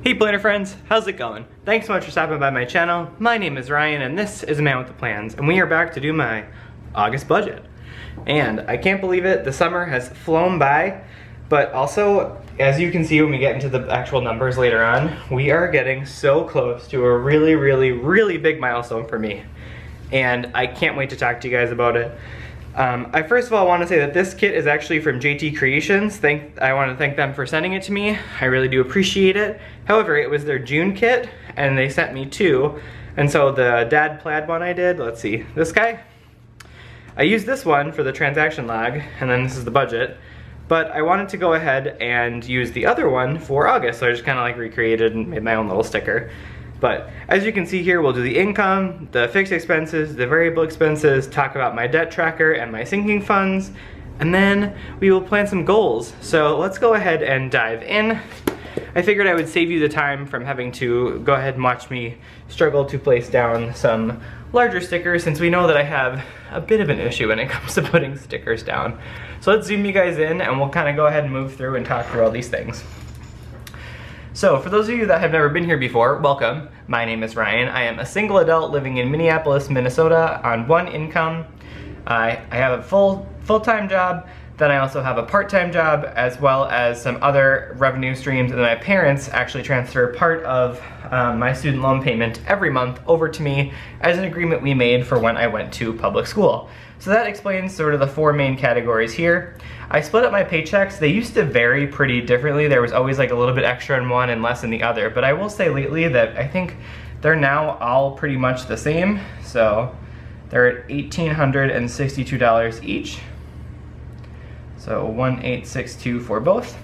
Hey planner friends, how's it going? Thanks so much for stopping by my channel. My name is Ryan and this is A Man with the Plans, and we are back to do my August budget. And I can't believe it, the summer has flown by, but also, as you can see when we get into the actual numbers later on, we are getting so close to a really big milestone for me. And I can't wait to talk to you guys about it. I first of all want to say that this kit is actually from JTCreations. I want to thank them for sending it to me. I really do appreciate it. However, it was their June kit and they sent me two. And so the dad plaid one I did, let's see, this guy. I used this one for the transaction log, and then this is the budget. But I wanted to go ahead and use the other one for August, so I just kind of like recreated and made my own little sticker. But as you can see here, we'll do the income, the fixed expenses, the variable expenses, talk about my debt tracker and my sinking funds, and then we will plan some goals. So let's go ahead and dive in. I figured I would save you the time from having to go ahead and watch me struggle to place down some larger stickers, since we know that I have a bit of an issue when it comes to putting stickers down. So let's zoom you guys in and we'll kind of go ahead and move through and talk through all these things. So for those of you that have never been here before, welcome. My name is Ryan. I am a single adult living in Minneapolis, Minnesota on one income. I have a full-time job, then I also have a part-time job, as well as some other revenue streams, and then my parents actually transfer part of my student loan payment every month over to me as an agreement we made for when I went to public school. So that explains sort of the four main categories here. I split up my paychecks. They used to vary pretty differently. There was always like a little bit extra in one and less in the other, but I will say lately that I think they're now all pretty much the same. So they're at $1,862 each. So 1,862 for both.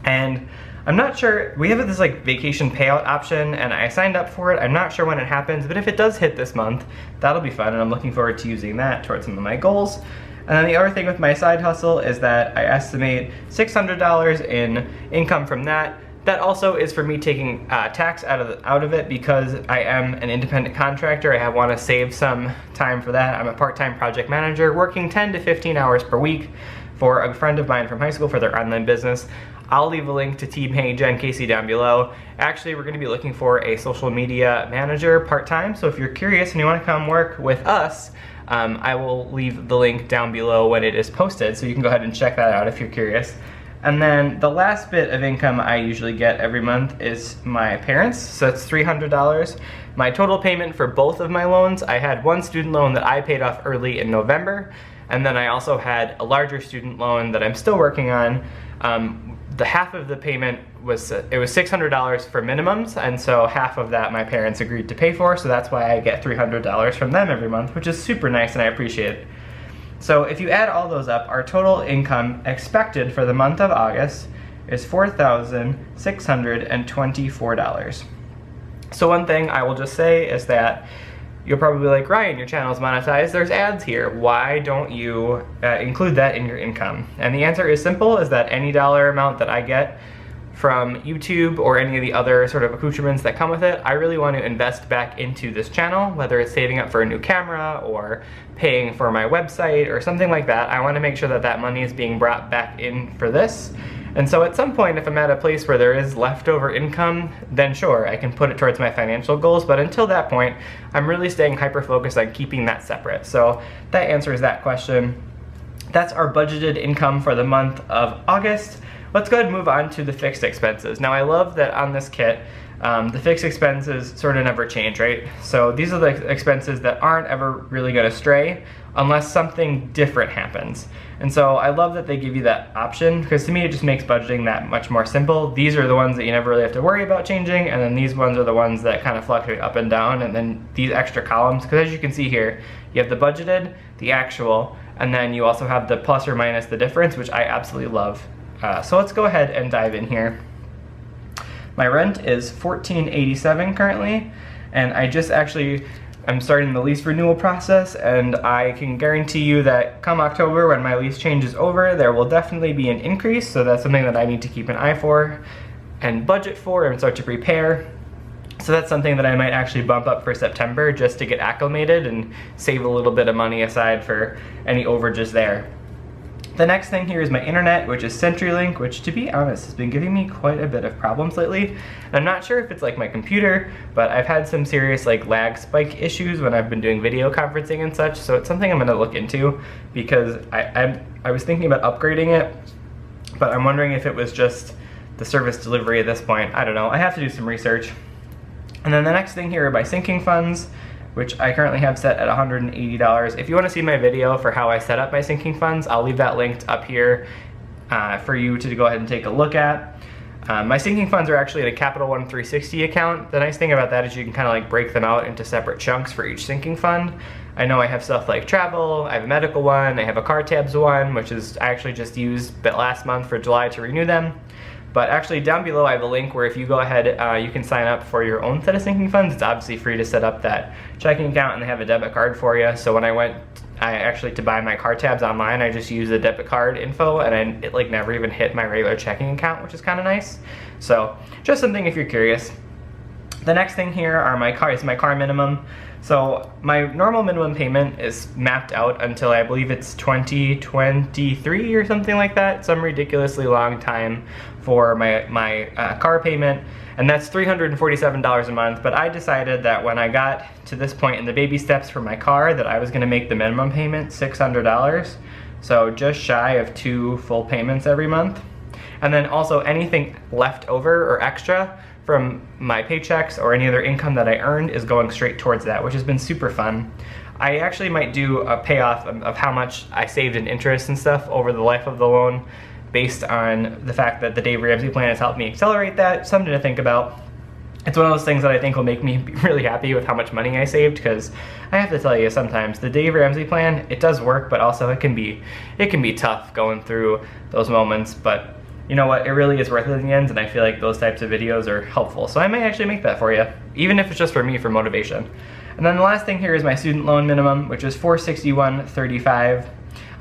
And I'm not sure, we have this like vacation payout option and I signed up for it. I'm not sure when it happens, but if it does hit this month, that'll be fun and I'm looking forward to using that towards some of my goals. And then the other thing with my side hustle is that I estimate $600 in income from that. That also is for me taking tax out of it because I am an independent contractor. I want to save some time for that. I'm a part-time project manager working 10 to 15 hours per week for a friend of mine from high school for their online business. I'll leave a link to Team Hey Jen Casey down below. Actually, we're going to be looking for a social media manager part-time, so if you're curious and you want to come work with us, I will leave the link down below when it is posted, so you can go ahead and check that out if you're curious. And then the last bit of income I usually get every month is my parents, so it's $300. My total payment for both of my loans, I had one student loan that I paid off early in November, and then I also had a larger student loan that I'm still working on. The half of the payment was, it was $600 for minimums, and so half of that my parents agreed to pay for, so that's why I get $300 from them every month, which is super nice and I appreciate it. So if you add all those up, our total income expected for the month of August is $4,624. So one thing I will just say is that you're probably like, Ryan, your channel's monetized, there's ads here. Why don't you include that in your income? And the answer is simple, is that any dollar amount that I get from YouTube or any of the other sort of accoutrements that come with it, I really want to invest back into this channel, whether it's saving up for a new camera or paying for my website or something like that. I want to make sure that that money is being brought back in for this. And so at some point, if I'm at a place where there is leftover income, then sure, I can put it towards my financial goals. But until that point, I'm really staying hyper-focused on keeping that separate. So that answers that question. That's our budgeted income for the month of August. Let's go ahead and move on to the fixed expenses. Now I love that on this kit, the fixed expenses sort of never change, right? So these are the expenses that aren't ever really gonna stray unless something different happens. And so I love that they give you that option, because to me it just makes budgeting that much more simple. These are the ones that you never really have to worry about changing, and then these ones are the ones that kind of fluctuate up and down, and then these extra columns, because as you can see here, you have the budgeted, the actual, and then you also have the plus or minus the difference, which I absolutely love. So let's go ahead and dive in here. My rent is $14.87 currently, and I just I'm starting the lease renewal process, and I can guarantee you that come October when my lease changes over, there will definitely be an increase, so that's something that I need to keep an eye for and budget for and start to prepare. So that's something that I might actually bump up for September just to get acclimated and save a little bit of money aside for any overages there. The next thing here is my internet, which is CenturyLink, which to be honest has been giving me quite a bit of problems lately. And I'm not sure if it's like my computer, but I've had some serious like lag spike issues when I've been doing video conferencing and such, so it's something I'm gonna look into because I was thinking about upgrading it, but I'm wondering if it was just the service delivery at this point. I don't know, I have to do some research. And then the next thing here are my sinking funds, which I currently have set at $180. If you want to see my video for how I set up my sinking funds, I'll leave that linked up here for you to go ahead and take a look at. My sinking funds are actually in a Capital One 360 account. The nice thing about that is you can kind of like break them out into separate chunks for each sinking fund. I know I have stuff like travel, I have a medical one, I have a car tabs one, which is I actually just used last month for July to renew them. But actually down below I have a link where if you go ahead, you can sign up for your own set of sinking funds. It's obviously free to set up that checking account, and they have a debit card for you. So when I went to buy my car tabs online, I just used the debit card info, and it like never even hit my regular checking account, which is kind of nice. So just something if you're curious. The next thing here are my car minimum. So my normal minimum payment is mapped out until I believe it's 2023 or something like that, some ridiculously long time for my car payment, and that's $347 a month. But I decided that when I got to this point in the baby steps for my car that I was going to make the minimum payment $600, so just shy of 2 full payments every month. And then also anything left over or extra from my paychecks or any other income that I earned is going straight towards that, which has been super fun. I actually might do a payoff of how much I saved in interest and stuff over the life of the loan based on the fact that the Dave Ramsey plan has helped me accelerate that. Something to think about. It's one of those things that I think will make me be really happy with how much money I saved, because I have to tell you, sometimes the Dave Ramsey plan, it does work, but also it can be tough going through those moments. But you know what, it really is worth it in the end, and I feel like those types of videos are helpful. So I might actually make that for you, even if it's just for me for motivation. And then the last thing here is my student loan minimum, which is $461.35.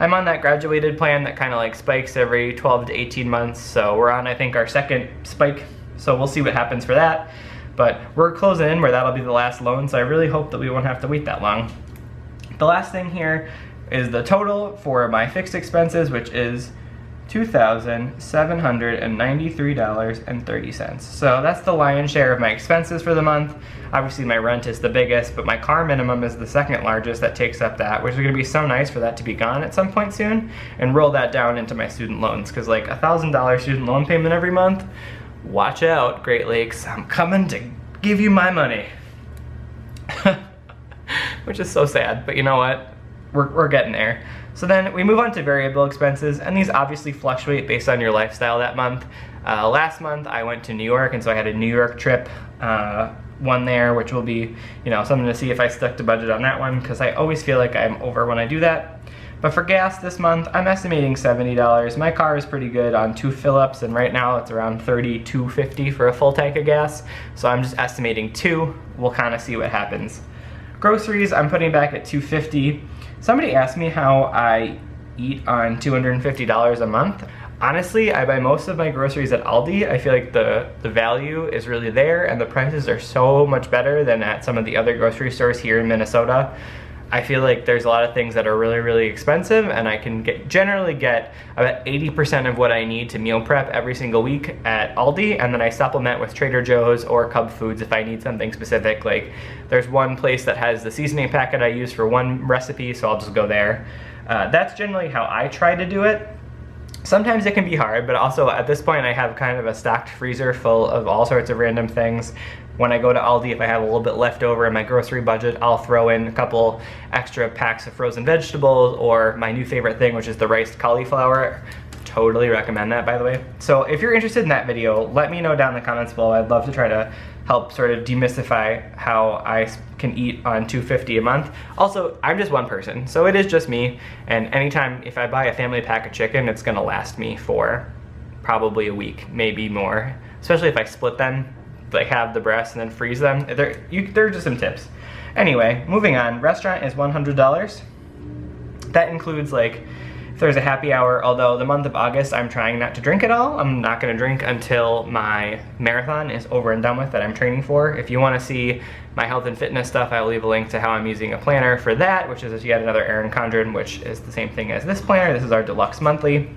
I'm on that graduated plan that kind of like spikes every 12 to 18 months. So we're on, I think, our second spike. So we'll see what happens for that. But we're closing in where that'll be the last loan. So I really hope that we won't have to wait that long. The last thing here is the total for my fixed expenses, which is $2,793.30. So that's the lion's share of my expenses for the month. Obviously my rent is the biggest, but my car minimum is the second largest that takes up that, which is going to be so nice for that to be gone at some point soon and roll that down into my student loans, because like $1,000 student loan payment every month, watch out, Great Lakes, I'm coming to give you my money. Which is so sad, but you know what? We're getting there. So then we move on to variable expenses, and these obviously fluctuate based on your lifestyle that month. Last month I went to New York, and so I had a New York trip, one there, which will be, you know, something to see if I stuck to budget on that one, because I always feel like I'm over when I do that. But for gas this month, I'm estimating $70. My car is pretty good on 2 fill-ups, and right now it's around $32.50 for a full tank of gas. So I'm just estimating 2. We'll kind of see what happens. Groceries, I'm putting back at $250. Somebody asked me how I eat on $250 a month. Honestly, I buy most of my groceries at Aldi. I feel like the value is really there, and the prices are so much better than at some of the other grocery stores here in Minnesota. I feel like there's a lot of things that are really, really expensive, and I can generally get about 80% of what I need to meal prep every single week at Aldi, and then I supplement with Trader Joe's or Cub Foods if I need something specific. Like, there's one place that has the seasoning packet I use for one recipe, so I'll just go there. That's generally how I try to do it. Sometimes it can be hard, but also at this point I have kind of a stocked freezer full of all sorts of random things. When I go to Aldi, if I have a little bit left over in my grocery budget, I'll throw in a couple extra packs of frozen vegetables, or my new favorite thing, which is the riced cauliflower. Totally recommend that, by the way. So if you're interested in that video, let me know down in the comments below. I'd love to try to help sort of demystify how I can eat on $250 a month. Also, I'm just one person, so it is just me, and anytime if I buy a family pack of chicken, it's gonna last me for probably a week, maybe more, especially if I split them, like have the breasts and then freeze them. They're just some tips. Anyway, moving on. Restaurant is $100. That includes like if there's a happy hour, although the month of August I'm trying not to drink at all. I'm not gonna drink until my marathon is over and done with that I'm training for. If you wanna see my health and fitness stuff, I will leave a link to how I'm using a planner for that, which is yet another Erin Condren, which is the same thing as this planner. This is our Deluxe Monthly.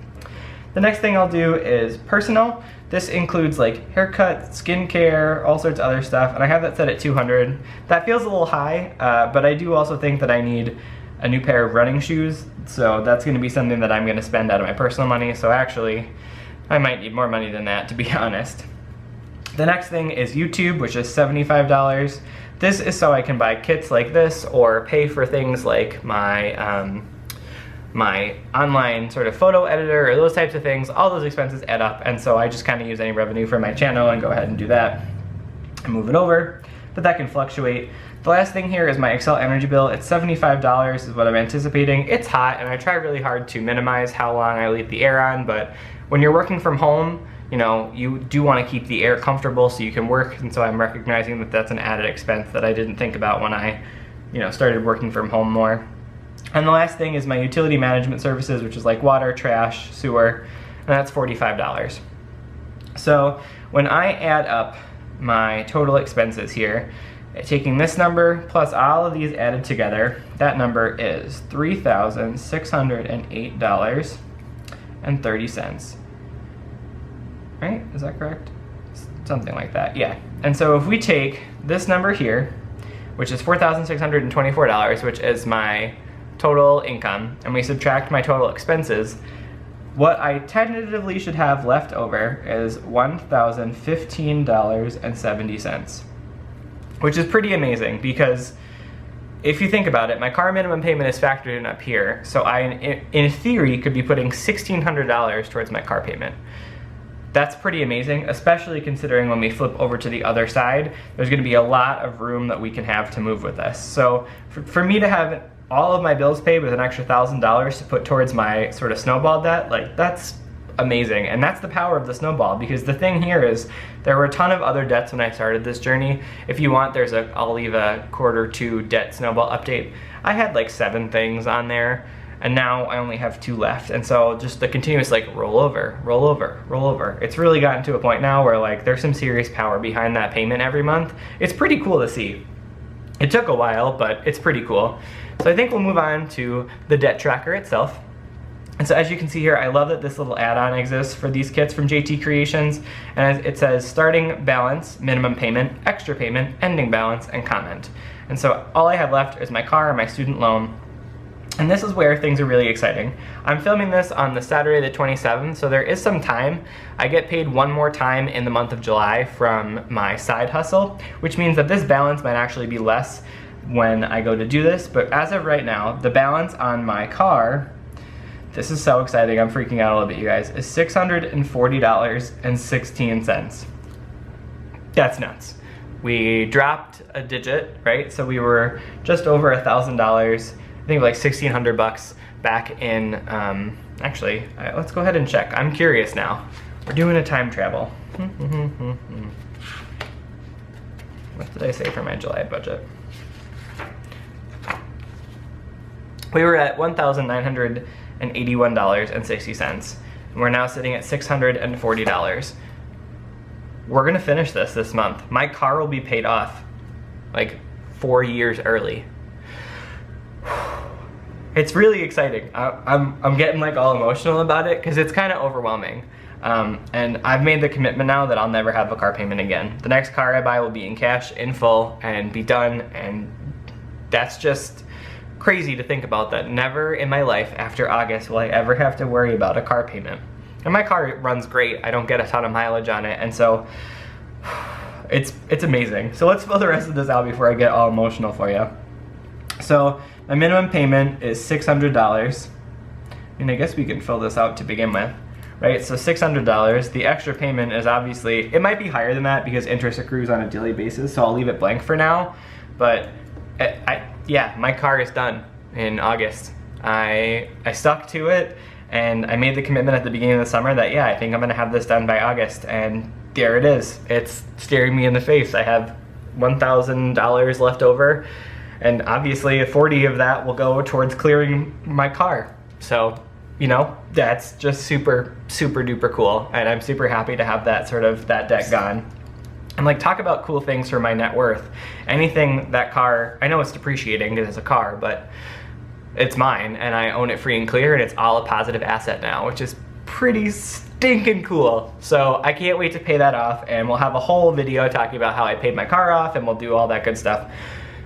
The next thing I'll do is personal. This includes like haircut, skincare, all sorts of other stuff, and I have that set at $200. That feels a little high, but I do also think that I need a new pair of running shoes, so that's gonna be something that I'm gonna spend out of my personal money, so actually, I might need more money than that, to be honest. The next thing is YouTube, which is $75. This is so I can buy kits like this, or pay for things like my my online sort of photo editor or those types of things. All those expenses add up, and so I just kind of use any revenue from my channel and go ahead and do that and move it over, but that can fluctuate. The last thing here is my Excel energy bill. It's $75 is what I'm anticipating. It's hot, and I try really hard to minimize how long I leave the air on, but when you're working from home, you know, you do want to keep the air comfortable so you can work, and so I'm recognizing that that's an added expense that I didn't think about when I, you know, started working from home more. And the last thing is my utility management services, which is like water, trash, sewer, and that's $45. So when I add up my total expenses here, taking this number plus all of these added together, that number is $3,608.30. Right? Is that correct? Something like that, yeah. And so if we take this number here, which is $4,624, which is my total income, and we subtract my total expenses, what I tentatively should have left over is $1,015.70, which is pretty amazing because if you think about it, my car minimum payment is factored in up here, so I, in theory, could be putting $1,600 towards my car payment. That's pretty amazing, especially considering when we flip over to the other side, there's gonna be a lot of room that we can have to move with this. So for me to have all of my bills paid with an extra $1,000 to put towards my sort of snowball debt, like that's amazing. And that's the power of the snowball, because the thing here is there were a ton of other debts when I started this journey. If you want, I'll leave a Q2 debt snowball update. I had like 7 things on there, and now I only have 2 left. And so just the continuous like roll over, roll over, roll over. It's really gotten to a point now where like there's some serious power behind that payment every month. It's pretty cool to see. It took a while, but it's pretty cool. So I think we'll move on to the debt tracker itself. And so as you can see here, I love that this little add-on exists for these kits from JTCreations. And it says starting balance, minimum payment, extra payment, ending balance, and comment. And so all I have left is my car and my student loan. And this is where things are really exciting. I'm filming this on the Saturday the 27th, so there is some time. I get paid one more time in the month of July from my side hustle, which means that this balance might actually be less when I go to do this. But as of right now, the balance on my car, this is so exciting, I'm freaking out a little bit, you guys, is $640.16. That's nuts. We dropped a digit, right? So we were just over $1,000. I think like 1,600 bucks back in, actually, let's go ahead and check. I'm curious now. We're doing a time travel. What did I say for my July budget? We were at $1,981.60, and we're now sitting at $640. We're gonna finish this month. My car will be paid off like 4 years early. It's really exciting. I'm getting like all emotional about it because it's kind of overwhelming. And I've made the commitment now that I'll never have a car payment again. The next car I buy will be in cash, in full, and be done, and that's just crazy to think about, that never in my life after August will I ever have to worry about a car payment. And my car runs great. I don't get a ton of mileage on it, and so it's amazing. So let's fill the rest of this out before I get all emotional for you. So my minimum payment is $600. And I guess we can fill this out to begin with, right? So $600. The extra payment is obviously, it might be higher than that because interest accrues on a daily basis, so I'll leave it blank for now. But yeah, my car is done in August. I stuck to it, and I made the commitment at the beginning of the summer that, yeah, I think I'm gonna have this done by August, and there it is. It's staring me in the face. I have $1,000 left over, and obviously 40 of that will go towards clearing my car. So you know, that's just super, super duper cool. And I'm super happy to have that debt gone. And like, talk about cool things for my net worth. Anything that car, I know it's depreciating because it's a car, but it's mine and I own it free and clear, and it's all a positive asset now, which is pretty stinking cool. So I can't wait to pay that off, and we'll have a whole video talking about how I paid my car off, and we'll do all that good stuff.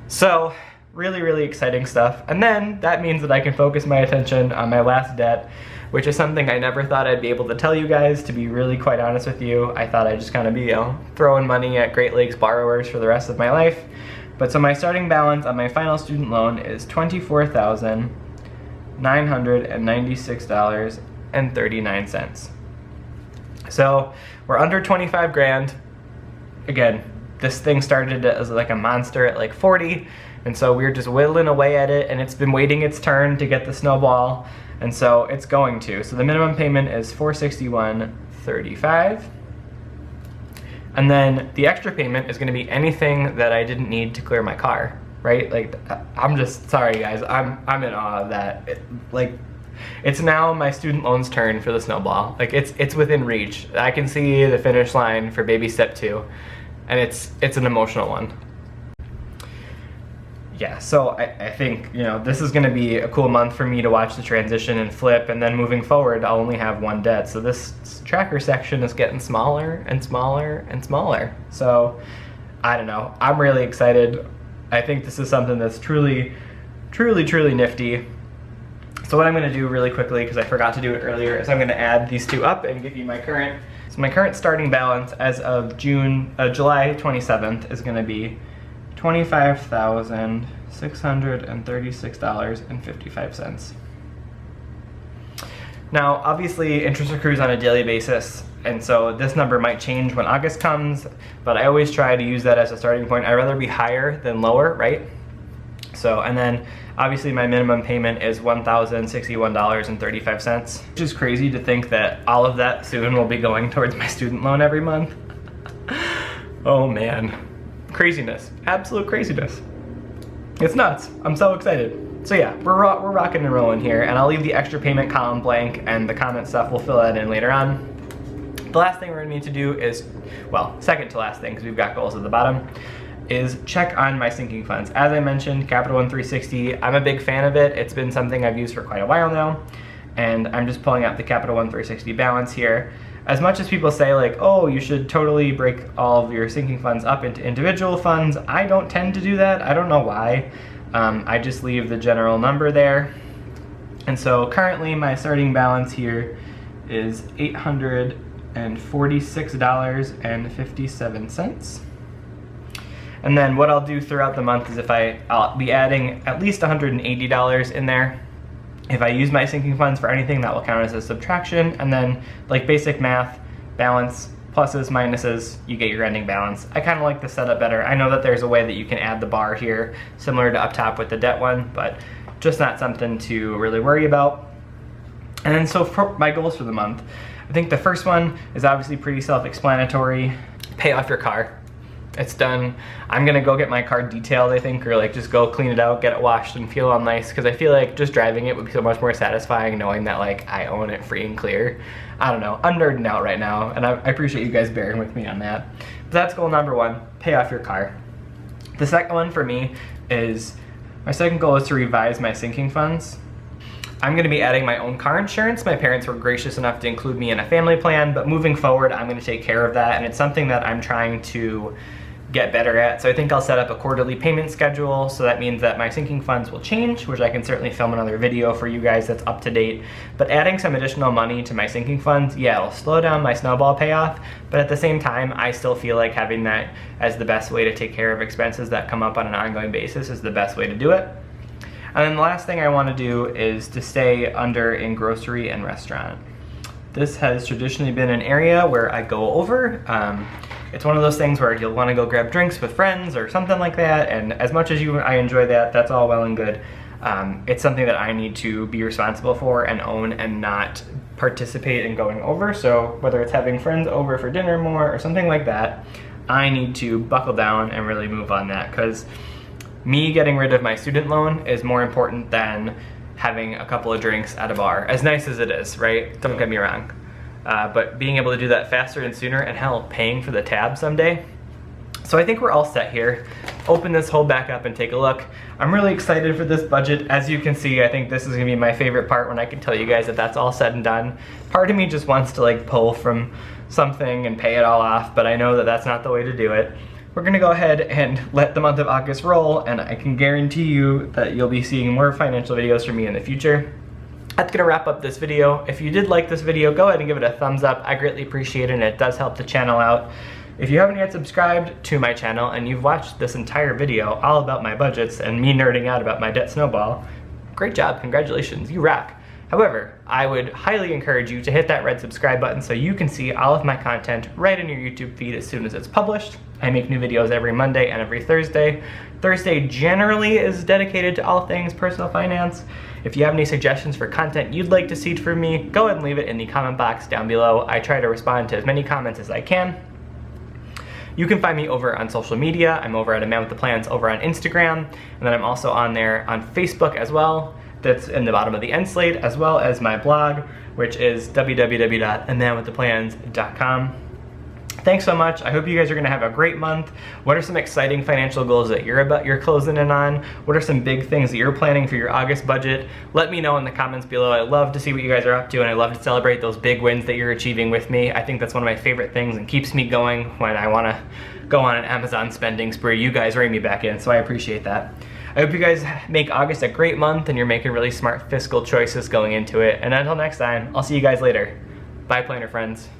So really, really exciting stuff. And then that means that I can focus my attention on my last debt, which is something I never thought I'd be able to tell you guys, to be really quite honest with you. I thought I'd just kind of be, you know, throwing money at Great Lakes borrowers for the rest of my life. But so my starting balance on my final student loan is $24,996.39. So we're under 25 grand. Again, this thing started as like a monster at like 40, and so we're just whittling away at it, and it's been waiting its turn to get the snowball, and so it's going to. So the minimum payment is $461.35. And then the extra payment is going to be anything that I didn't need to clear my car, right? Like, I'm just sorry, guys. I'm in awe of that. It's now my student loan's turn for the snowball. Like, it's within reach. I can see the finish line for baby step 2, and it's an emotional one. Yeah, so I think, you know, this is going to be a cool month for me to watch the transition and flip, and then moving forward, I'll only have one debt. So this tracker section is getting smaller and smaller and smaller. So I don't know. I'm really excited. I think this is something that's truly, truly, truly nifty. So what I'm going to do really quickly, because I forgot to do it earlier, is I'm going to add these two up and give you my current. So my current starting balance as of July 27th is going to be $25,636.55. Now, obviously, interest accrues on a daily basis, and so this number might change when August comes, but I always try to use that as a starting point. I'd rather be higher than lower, right? So, and then obviously my minimum payment is $1,061.35, which is crazy to think that all of that soon will be going towards my student loan every month. Oh man. Craziness, absolute craziness. It's nuts. I'm so excited. So yeah, we're rocking and rolling here, and I'll leave the extra payment column blank, and the comment stuff we'll fill that in later on. The last thing we're gonna need to do is, well, second to last thing, because we've got goals at the bottom, is check on my sinking funds. As I mentioned, Capital One 360, I'm a big fan of it. It's been something I've used for quite a while now, and I'm just pulling out the Capital One 360 balance here. As much as people say like, oh, you should totally break all of your sinking funds up into individual funds, I don't tend to do that. I don't know why. I just leave the general number there. And so currently my starting balance here is $846.57. And then what I'll do throughout the month is I'll be adding at least $180 in there. If I use my sinking funds for anything, that will count as a subtraction, and then like basic math, balance, pluses, minuses, you get your ending balance. I kind of like the setup better. I know that there's a way that you can add the bar here, similar to up top with the debt one, but just not something to really worry about. And then so for my goals for the month, I think the first one is obviously pretty self-explanatory. Pay off your car. It's done. I'm gonna go get my car detailed, I think, or like just go clean it out, get it washed, and feel all nice, because I feel like just driving it would be so much more satisfying knowing that like I own it free and clear. I don't know, I'm nerding out right now, and I appreciate you guys bearing with me on that. But that's goal number one, pay off your car. The second one for me is, my second goal is to revise my sinking funds. I'm gonna be adding my own car insurance. My parents were gracious enough to include me in a family plan, but moving forward, I'm gonna take care of that, and it's something that I'm trying to get better at. So I think I'll set up a quarterly payment schedule, so that means that my sinking funds will change, which I can certainly film another video for you guys that's up to date. But adding some additional money to my sinking funds, yeah, it'll slow down my snowball payoff, but at the same time, I still feel like having that as the best way to take care of expenses that come up on an ongoing basis is the best way to do it. And then the last thing I want to do is to stay under in grocery and restaurant. This has traditionally been an area where I go over. It's one of those things where you'll want to go grab drinks with friends or something like that, and as much as I enjoy that, that's all well and good. It's something that I need to be responsible for and own and not participate in going over. So whether it's having friends over for dinner more or something like that, I need to buckle down and really move on that, because me getting rid of my student loan is more important than having a couple of drinks at a bar, as nice as it is, right? Don't get me wrong. But being able to do that faster and sooner, and hell, paying for the tab someday. So I think we're all set here. Open this whole back up and take a look. I'm really excited for this budget. As you can see, I think this is gonna be my favorite part when I can tell you guys that that's all said and done. Part of me just wants to like pull from something and pay it all off, but I know that that's not the way to do it. We're gonna go ahead and let the month of August roll, and I can guarantee you that you'll be seeing more financial videos from me in the future. That's gonna wrap up this video. If you did like this video, go ahead and give it a thumbs up. I greatly appreciate it, and it does help the channel out. If you haven't yet subscribed to my channel and you've watched this entire video all about my budgets and me nerding out about my debt snowball, great job, congratulations, you rock. However, I would highly encourage you to hit that red subscribe button so you can see all of my content right in your YouTube feed as soon as it's published. I make new videos every Monday and every Thursday. Thursday generally is dedicated to all things personal finance. If you have any suggestions for content you'd like to see from me, go ahead and leave it in the comment box down below. I try to respond to as many comments as I can. You can find me over on social media. I'm over at A Man With The Plans over on Instagram, and then I'm also on there on Facebook as well. That's in the bottom of the end slate, as well as my blog, which is www.amanwiththeplans.com. Thanks so much. I hope you guys are gonna have a great month. What are some exciting financial goals that you're closing in on? What are some big things that you're planning for your August budget? Let me know in the comments below. I love to see what you guys are up to, and I love to celebrate those big wins that you're achieving with me. I think that's one of my favorite things and keeps me going when I wanna go on an Amazon spending spree. You guys rein me back in, so I appreciate that. I hope you guys make August a great month and you're making really smart fiscal choices going into it. And until next time, I'll see you guys later. Bye, planner friends.